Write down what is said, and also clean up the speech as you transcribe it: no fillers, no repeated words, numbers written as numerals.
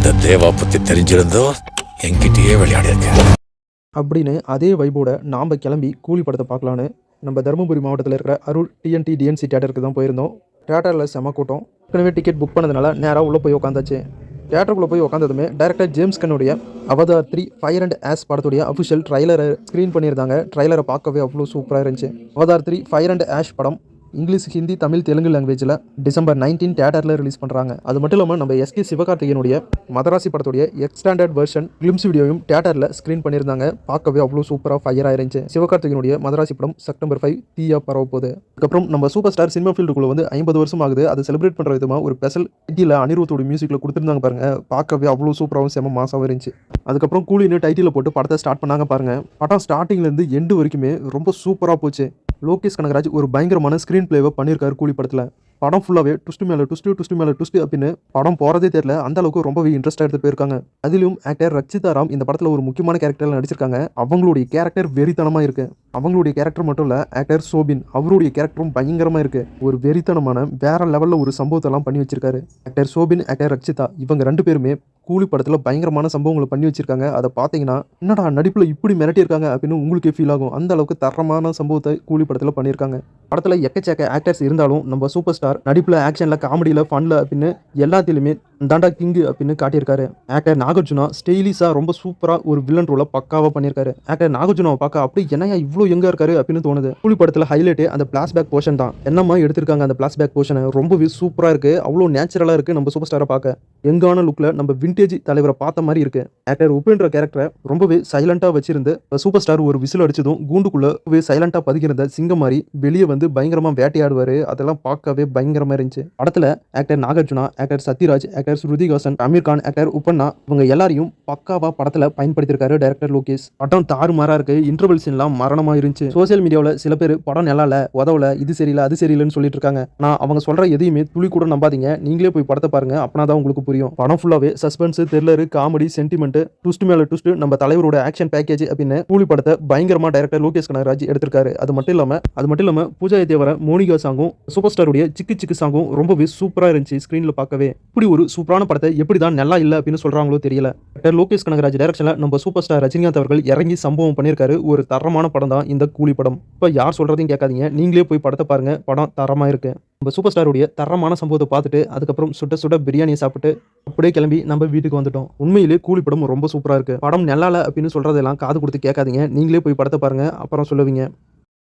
இந்த தேவா பத்தி தெரிஞ்சிருந்தோ என்கிட்டயே விளையாடி இருக்கேன் அப்படின்னு அதே வைபோட நாம் கிளம்பி கூலி படத்தை பார்க்கலான்னு நம்ம தருமபுரி மாவட்டத்தில் இருக்கிற அருள் டிஎன்டி டிஎன்சி தேட்டருக்கு தான் போயிருந்தோம். தேட்டரில் செம கூட்டம். ஏற்கனவே டிக்கெட் புக் பண்ணதுனால நேராக உள்ளே போய் உட்காந்தாச்சு. தேட்டருக்குள்ளே போய் உட்காந்ததுமே டைரக்டர் ஜேம்ஸ் கன்னுடைய அவதார் 3 ஃபயர் அண்ட் ஆஷ் படத்துடைய அஃபிஷியல் ட்ரைலரை ஸ்க்ரீன் பண்ணியிருந்தாங்க. ட்ரைலரை பார்க்கவே அவ்வளோ சூப்பராக இருந்துச்சு. அவதார் 3 ஃபயர் அண்ட் ஆஷ் படம் இங்கிலீஷ், ஹிந்தி, தமிழ், தெலுங்கு லாங்குவேஜில் டிசம்பர் 19 தேட்டரில் ரிலீஸ் பண்ணுறாங்க. அது மட்டும் இல்லாமல் நம்ம எஸ்கே சிவகார்த்திகேயனுடைய மதராசி படத்துடைய எக்ஸ்டாண்டர்ட் வெர்ஷன் கிளிம்ஸ் வீடியோவும் தேட்டரில் ஸ்க்ரீன் பண்ணியிருந்தாங்க. பார்க்கவே அவ்வளோ சூப்பராக ஃபயர் ஆயிருந்துச்சு. சிவகார்த்திகேயனுடைய மதராசி படம் செப்டம்பர் 5 தீயா பரவ போகுது. அதுக்கப்புறம் நம்ம சூப்பர் ஸ்டார் சினிமா ஃபீல்டுக்குள்ள வந்து 50 வருஷம் ஆகுது. அதை செலிப்ரேட் பண்ணுற விதமாக ஒரு ஸ்பெஷல் டைட்டில் அனிருத்தோட மியூசிக்கில் கொடுத்துருந்தாங்க பாருங்க. பார்க்கவே அவ்வளோ சூப்பராகவும் செம மாசாகவும் இருந்துச்சு. அதுக்கப்புறம் கூலின்னு டைட்டில் போட்டு படத்தை ஸ்டார்ட் பண்ணாங்க பாருங்க. படம் ஸ்டார்டிங்லேருந்து எண்டு வரைக்குமே ரொம்ப சூப்பராக போச்சு. லோகேஷ் கனகராஜ் ஒரு பயங்கரமான ஸ்க்ரீன் பிளேவை பண்ணியிருக்காரு கூலி படத்தில். படம் ஃபுல்லாகவே ட்விஸ்ட் மேலே ட்விஸ்ட் அப்படின்னு படம் போகிறதே தெரியல. அந்த அளவுக்கு ரொம்பவே இன்ட்ரெஸ்ட்டாக எடுத்து போயிருக்காங்க. அதிலும் ஆக்டர் ரச்சிதா ராம் இந்த படத்தில் ஒரு முக்கியமான கேரக்டரில் நடிச்சிருக்காங்க. அவங்களுடைய கேரக்டர் வெறித்தனமாக இருக்குது. அவங்களுடைய கேரக்டர் மட்டும் இல்லை, ஆக்டர் சோபின் அவருடைய கேரக்டரும் பயங்கரமாக இருக்குது. ஒரு வெறித்தனமான வேற லெவலில் ஒரு சம்பவத்தெல்லாம் பண்ணி வச்சிருக்காரு. ஆக்டர் சோபின், ஆக்டர் ரச்சிதா இவங்க 2 பேருமே கூலி படத்தில் பயங்கரமான சம்பவங்களை பண்ணி வச்சிருக்காங்க. அதை பார்த்தீங்கன்னா என்னடா நடிப்பில் இப்படி மிரட்டியிருக்காங்க அப்படின்னு உங்களுக்கே ஃபீல் ஆகும். அந்த அளவுக்கு தரமான சம்பவத்தை கூலி படத்தில் பண்ணியிருக்காங்க. படத்தில் எக்கச்சக்க ஆக்டர்ஸ் இருந்தாலும் நம்ம சூப்பர் ஸ்டார் நடிப்பில், ஆக்ஷனில், காமெடியில், ஃபனில் அப்படின்னு எல்லாத்திலுமே தாண்டா கிங்கு அப்படின்னு காட்டியிருக்காரு. ஆக்டர் நாகார்ஜுனா ஸ்டைலிஷாக ரொம்ப சூப்பராக ஒரு வில்லன் ரோலை பக்காவாக பண்ணியிருக்காரு. ஆக்டர் நாகார்ஜுனாவை பார்க்க அப்படி என்னையா இவ்வளோ எங்கே இருக்காரு அப்படின்னு தோணுது. கூலி படத்தில் ஹைலைட்டே அந்த பிளாஷ்பேக் போர்ஷன் தான். என்னமா எடுத்திருக்காங்க அந்த பிளாஷ்பேக் போர்ஷனை, ரொம்பவே சூப்பராக இருக்குது. அவ்வளோ நேச்சுரலாக இருக்குது. நம்ம சூப்பர் ஸ்டாரை பார்க்க எங்கான லுக்கில் நம்ம விண்டேஜ் தலைவரை பார்த்த மாதிரி இருக்குது. ஆக்டர் உபேந்திர கேரக்டரை ரொம்பவே சைலண்டாக வச்சிருந்து சூப்பர் ஸ்டார் ஒரு விசில் அடிச்சதும் கூண்டுக்குள்ளே சைலண்டாக பதுக்கியிருந்த சிங்கம் மாதிரி வெளியே வந்து பயங்கரமாக வேட்டையாடுவார். அதெல்லாம் பார்க்கவே பயங்கரமாக இருந்துச்சு. படத்தில் actor Nagarjuna, actor Sathyaraj, actor Shruti Haasan, Amir Khan, actor Uppena இவங்க எல்லாரையும் பக்காவா படத்தில் பயன்படுத்தியிருக்காரு டைரக்டர் லோகேஷ். படம் தாறுமாறா இருக்கு. இன்டர்வல் சீன்லாம் மரணமாக இருந்துச்சு. சோசியல் மீடியாவில் சில பேர் படம் நல்லா இல்லை, உதவல, இது சரியில்லை, அது சரியில்லைன்னு சொல்லிட்டு இருக்காங்க. நான் அவங்க சொல்ற எதையுமே துளி கூட நம்பாதீங்க. நீங்களே போய் படத்தை பாருங்க. அப்பனா தான் உங்களுக்கு புரியும். படம் ஃபுல்லாவே suspense, thriller, comedy, sentiment, twist மேல ட்விஸ்ட், நம்ம தலைவரோட ஆக்ஷன் பேக்கேஜ் அப்படின்னு கூலி படத்தை பயங்கரமா டைரக்டர் லோகேஷ் கனகராஜ் எடுத்திருக்காரு. அது மட்டும் இல்லாம பூஜா தேவர மோனிகா சாங்கும் சூப்பர் ஸ்டாருடைய சிக்கு சிக்கு சாங்கும் ரொம்பவே சூப்பரா இருந்துச்சு. ஸ்கிரீன்ல பார்க்கவே இப்படி ஒரு சூப்பரான படத்தை எப்படி தான் நல்லா இல்லை அப்படின்னு சொல்றாங்களோ தெரியல. லோகேஷ் கனகராஜ் டைரக்ஷன்ல நம்ம சூப்பர் ஸ்டார் ரஜினிகாந்த் அவர்கள் இறங்கி சம்பவம் பண்ணியிருக்காரு. ஒரு தரமான படம் தான் இந்த கூலி படம். இப்போ யார் சொல்றதையும் கேட்காதீங்க. நீங்களே போய் படத்தை பாருங்க. படம் தரமா இருக்கு. நம்ம சூப்பர் ஸ்டாருடைய தரமான சம்பவத்தை பார்த்துட்டு அதுக்கப்புறம் சுட சுட பிரியாணியை சாப்பிட்டு அப்படியே கிளம்பி நம்ம வீட்டுக்கு வந்துட்டோம். உண்மையிலே கூலி படம் ரொம்ப சூப்பரா இருக்கு. படம் நல்லா இல்லை அப்படின்னு சொல்றதெல்லாம் காது கொடுத்து கேட்காதீங்க. நீங்களே போய் படத்தை பாருங்க, அப்புறம் சொல்லுவீங்க.